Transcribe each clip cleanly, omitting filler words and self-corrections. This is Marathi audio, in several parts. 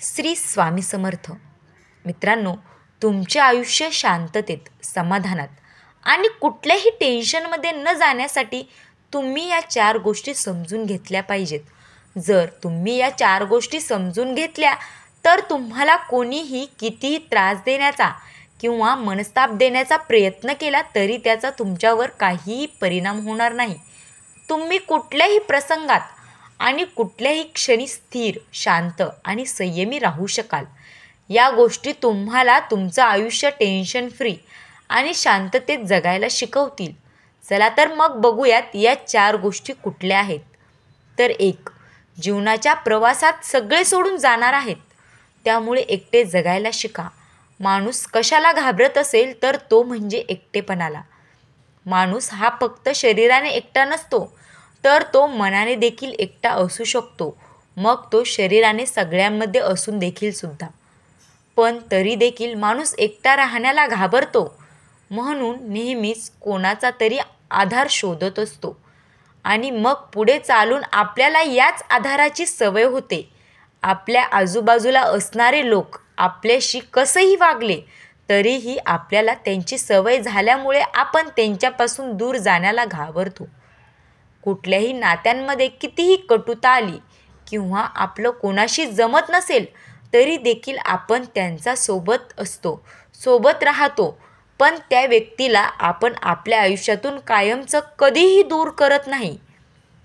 श्री स्वामी समर्थ. मित्रांनो, तुमचे आयुष्य शांततेत, समाधानात आणि कुठल्याही टेन्शनमध्ये न जाण्यासाठी तुम्ही या 4 गोष्टी समजून घेतल्या पाहिजेत. जर तुम्ही या 4 गोष्टी समजून घेतल्या तर तुम्हाला कोणीही कितीही त्रास देण्याचा किंवा मनस्ताप देण्याचा प्रयत्न केला तरी त्याचा तुमच्यावर काहीही परिणाम होणार नाही. तुम्ही कुठल्याही प्रसंगात आणि कुठल्याही क्षणी स्थिर, शांत आणि संयमी राहू शकाल. या गोष्टी तुम्हाला तुमचं आयुष्य टेन्शन फ्री आणि शांततेत जगायला शिकवतील. चला तर मग बघूयात या 4 गोष्टी कुठल्या आहेत. तर 1. जीवनाच्या प्रवासात सगळे सोडून जाणार आहेत, त्यामुळे एकटे जगायला शिका. माणूस कशाला घाबरत असेल तर तो म्हणजे एकटेपणाला. माणूस हा फक्त शरीराने एकटा नसतो, तर तो मनाने देखील एकटा असू शकतो. मग तो शरीराने सगळ्यांमध्ये असून देखील सुद्धा. पण तरी देखील माणूस एकटा राहण्याला घाबरतो, म्हणून नेहमीच कोणाचा तरी आधार शोधत असतो आणि मग पुढे चालून आपल्याला याच आधाराची सवय होते. आपल्या आजूबाजूला असणारे लोक आपल्याशी कसंही वागले तरीही आपल्याला त्यांची सवय झाल्यामुळे आपण त्यांच्यापासून दूर जाण्याला घाबरतो. कुठल्याही नात्यांमध्ये कितीही कटुता आली किंवा आपलं कोणाशी जमत नसेल तरी देखील आपण त्यांचा सोबत असतो, सोबत राहतो. पण त्या व्यक्तीला आपण आपल्या आयुष्यातून कायमचं कधीही दूर करत नाही.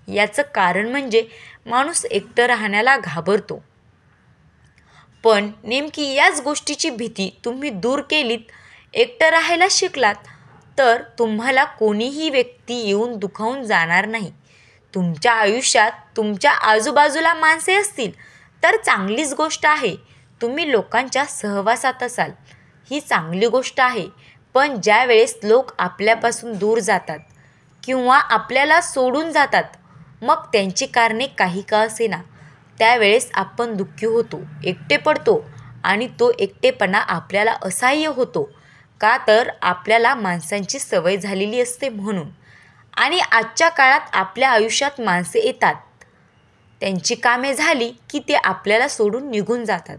याचं कारण म्हणजे माणूस एकटं राहण्याला घाबरतो. पण नेमकी याच गोष्टीची भीती तुम्ही दूर केलीत, एकटं राहायला शिकलात, तर तुम्हाला कोणीही व्यक्ती येऊन दुखावून जाणार नाही. तुमच्या आयुष्यात तुमच्या आजूबाजूला माणसे असतील तर चांगलीच गोष्ट आहे. तुम्ही लोकांच्या सहवासात असाल, ही चांगली गोष्ट आहे. पण ज्या वेळेस लोक आपल्यापासून दूर जातात किंवा आपल्याला सोडून जातात, मग त्यांची कारणे काही का असेना, त्यावेळेस आपण दुःखी होतो, एकटे पडतो आणि तो एकटेपणा आपल्याला असह्य होतो. का तर आपल्याला माणसांची सवय झालेली असते म्हणून. आणि आजच्या काळात आपल्या आयुष्यात माणसे येतात, त्यांची कामे झाली की ते आपल्याला सोडून निघून जातात.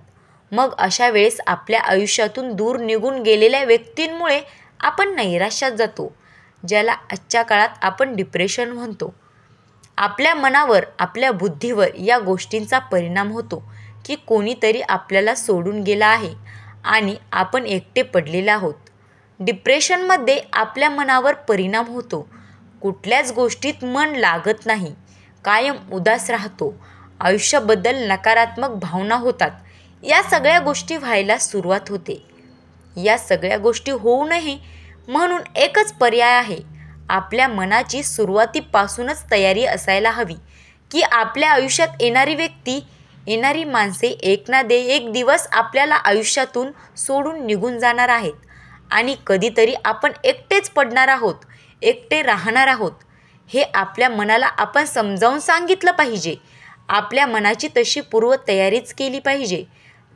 मग अशा वेळेस आपल्या आयुष्यातून दूर निघून गेलेल्या व्यक्तींमुळे आपण नैराश्यात जातो, ज्याला आजच्या काळात आपण डिप्रेशन म्हणतो. आपल्या मनावर, आपल्या बुद्धीवर या गोष्टींचा परिणाम होतो की कोणीतरी आपल्याला सोडून गेला आहे आणि आपण एकटे पडलेले आहोत. डिप्रेशनमध्ये आपल्या मनावर परिणाम होतो. कुठल्याच गोष्टीत मन लागत नाही, कायम उदास राहतो, आयुष्याबद्दल नकारात्मक भावना होतात. या सगळ्या गोष्टी व्हायला सुरुवात होते. या सगळ्या गोष्टी होऊ नये म्हणून एकच पर्याय आहे. आपल्या मनाची सुरुवातीपासूनच तयारी असायला हवी की आपल्या आयुष्यात येणारी व्यक्ती, येणारी माणसे एक ना एक दिवस आपल्याला आयुष्यातून सोडून निघून जाणार आहेत आणि कधीतरी आपण एकटेच पडणार आहोत, एकटे राहणार आहोत. हे आपल्या मनाला आपण समजावून सांगितलं पाहिजे. आपल्या मनाची तशी पूर्वतयारीच केली पाहिजे,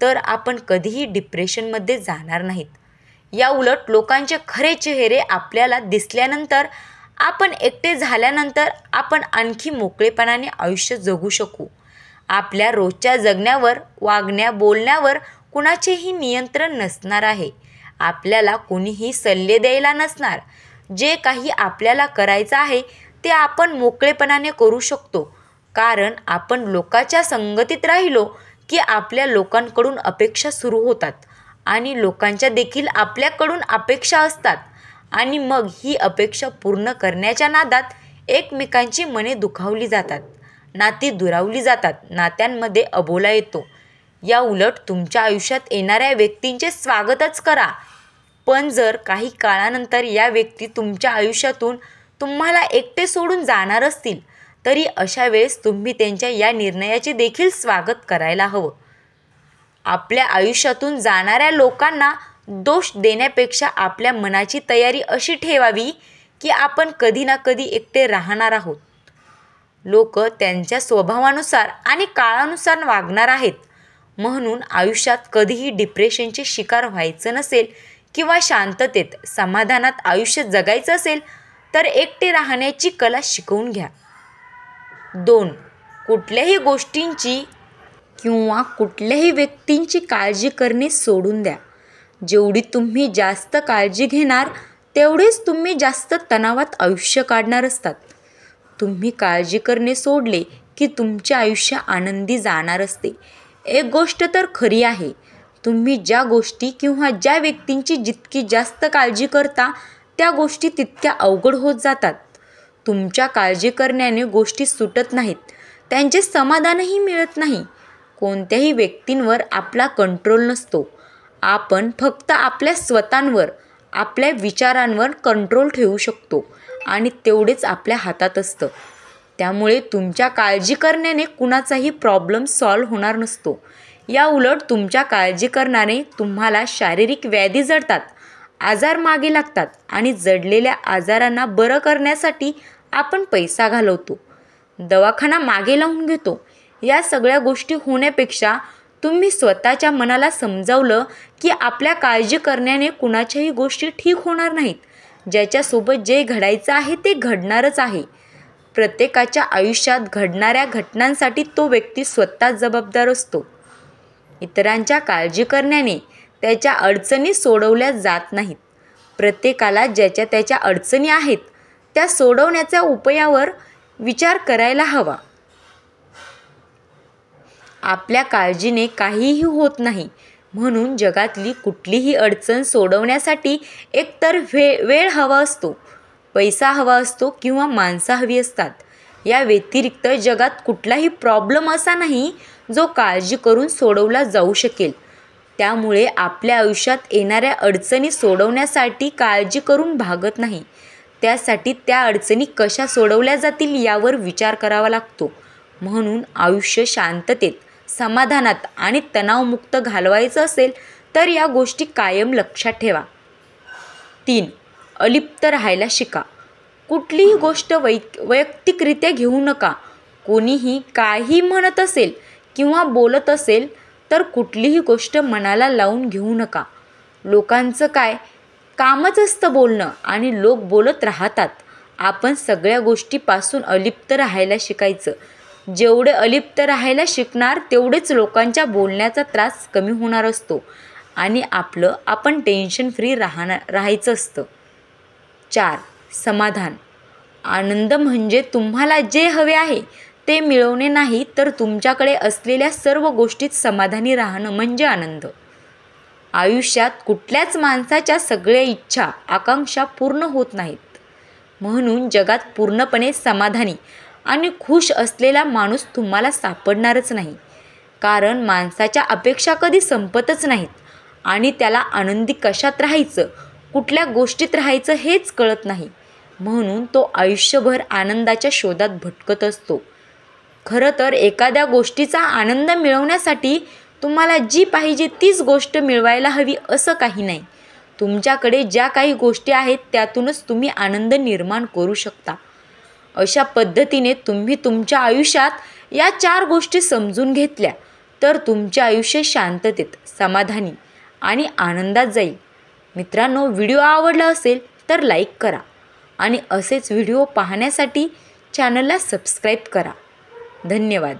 तर आपण कधीही डिप्रेशनमध्ये जाणार नाहीत. या उलट लोकांचे खरे चेहरे आपल्याला दिसल्यानंतर, आपण एकटे झाल्यानंतर आपण आणखी मोकळेपणाने आयुष्य जगू शकू. आपल्या रोजच्या जगण्यावर, वागण्या बोलण्यावर कुणाचेही नियंत्रण नसणार आहे. आपल्याला कोणीही सल्ले द्यायला नसणार. जे काही आपल्याला करायचं आहे ते आपण मोकळेपणाने करू शकतो. कारण आपण लोकांच्या संगतीत राहिलो की आपल्या लोकांकडून अपेक्षा सुरू होतात आणि लोकांच्या देखील आपल्याकडून अपेक्षा असतात आणि मग ही अपेक्षा पूर्ण करण्याच्या नादात एकमेकांची मने दुखावली जातात, नाती दुरावली जातात, नात्यांमध्ये अबोला येतो. या उलट तुमच्या आयुष्यात येणाऱ्या व्यक्तींचे स्वागतच करा. पण जर काही काळानंतर या व्यक्ती तुमच्या आयुष्यातून तुम्हाला एकटे सोडून जाणार असतील तरी अशा वेळेस तुम्ही त्यांच्या या निर्णयाचे देखील स्वागत करायला हवं. आपल्या आयुष्यातून जाणाऱ्या लोकांना दोष देण्यापेक्षा आपल्या मनाची तयारी अशी ठेवावी की आपण कधी ना कधी एकटे राहणार आहोत. लोक त्यांच्या स्वभावानुसार आणि काळानुसार वागणार आहेत. म्हणून आयुष्यात कधीही डिप्रेशनचे शिकार व्हायचं नसेल किंवा शांततेत, समाधानात आयुष्य जगायचं असेल तर एकटे राहण्याची कला शिकवून घ्या. 2. कुठल्याही गोष्टींची किंवा कुठल्याही व्यक्तींची काळजी करणे सोडून द्या. जेवढी तुम्ही जास्त काळजी घेणार तेवढेच तुम्ही जास्त तणावात आयुष्य काढणार असतात. तुम्ही काळजी करणे सोडले की तुमचे आयुष्य आनंदी जाणार असते. एक गोष्ट तर खरी आहे, तुम्ही ज्या गोष्टी किंवा ज्या व्यक्तींची जितकी जास्त काळजी करता त्या गोष्टी तितक्या अवघड होत जातात. तुमच्या काळजी करण्याने गोष्टी सुटत नाहीत, त्यांचे समाधानही मिळत नाही. कोणत्याही व्यक्तींवर आपला कंट्रोल नसतो. आपण फक्त आपल्या स्वतःवर, आपल्या विचारांवर कंट्रोल ठेवू शकतो आणि तेवढेच आपल्या हातात असतं. त्यामुळे तुमच्या काळजी करण्याने कुणाचाही प्रॉब्लेम सॉल्व्ह होणार नसतो. या उलट तुमच्या काळजी करणारे तुम्हाला शारीरिक व्याधी जडतात, आजार मागे लागतात आणि जडलेल्या आजारांना बरं करण्यासाठी आपण पैसा घालवतो, दवाखाना मागे लावून घेतो. या सगळ्या गोष्टी होण्यापेक्षा तुम्ही स्वतःच्या मनाला समजावलं की आपल्या काळजी करण्याने कुणाच्याही गोष्टी ठीक होणार नाहीत. ज्याच्यासोबत जे घडायचं आहे ते घडणारच आहे. प्रत्येकाच्या आयुष्यात घडणाऱ्या घटनांसाठी तो व्यक्ती स्वतः जबाबदार असतो. इतरांच्या काळजी करण्याने त्याच्या अडचणी सोडवल्या जात नाहीत. प्रत्येकाला ज्याच्या त्याच्या अडचणी आहेत त्या सोडवण्याच्या उपायावर विचार करायला हवा. आपल्या काळजीने काहीही होत नाही, म्हणून जगातली कुठलीही अडचण सोडवण्यासाठी एकतर वेळ हवा असतो, पैसा हवा असतो किंवा माणसं हवी असतात. या व्यतिरिक्त जगात कुठलाही प्रॉब्लेम असा नाही जो काळजी करून सोडवला जाऊ शकेल. त्यामुळे आपल्या आयुष्यात येणाऱ्या अडचणी सोडवण्यासाठी काळजी करून भागत नाही, त्यासाठी त्या अडचणी कशा सोडवल्या जातील यावर विचार करावा लागतो. म्हणून आयुष्य शांततेत, समाधानात आणि तणावमुक्त घालवायचं असेल तर या गोष्टी कायम लक्षात ठेवा. 3. अलिप्त राहायला शिका. कुठलीही गोष्ट वैयक्तिकरित्या घेऊ नका. कोणीही काही म्हणत असेल किंवा बोलत असेल तर कुठलीही गोष्ट मनाला लावून घेऊ नका. लोकांचं काय कामच असतं बोलणं आणि लोक बोलत राहतात. आपण सगळ्या गोष्टीपासून अलिप्त राहायला शिकायचं. जेवढे अलिप्त राहायला शिकणार तेवढेच लोकांच्या बोलण्याचा त्रास कमी होणार असतो आणि आपण टेन्शन फ्री राहायचं असतं. 4. समाधान. आनंद म्हणजे तुम्हाला जे हवे आहे ते मिळवणे नाही, तर तुमच्याकडे असलेल्या सर्व गोष्टीत समाधानी राहणं म्हणजे आनंद. आयुष्यात कुठल्याच माणसाच्या सगळ्या इच्छा, आकांक्षा पूर्ण होत नाहीत. म्हणून जगात पूर्णपणे समाधानी आणि खुश असलेला माणूस तुम्हाला सापडणारच नाही. कारण माणसाच्या अपेक्षा कधी संपतच नाहीत आणि त्याला आनंदी कशात राहायचं, कुठल्या गोष्टीत राहायचं हेच कळत नाही. म्हणून तो आयुष्यभर आनंदाच्या शोधात भटकत असतो. खरं तर एखाद्या गोष्टीचा आनंद मिळवण्यासाठी तुम्हाला जी पाहिजे तीच गोष्ट मिळवायला हवी असं काही नाही. तुमच्याकडे ज्या काही गोष्टी आहेत त्यातूनच तुम्ही आनंद निर्माण करू शकता. अशा पद्धतीने तुम्ही तुमच्या आयुष्यात या 4 गोष्टी समजून घेतल्या तर तुमचे आयुष्य शांततेत, समाधानी आणि आनंदात जाईल. मित्रांनो, व्हिडिओ आवडला असेल तर लाईक करा आणि असेच व्हिडिओ पाहण्यासाठी चॅनलला सबस्क्राईब करा. धन्यवाद.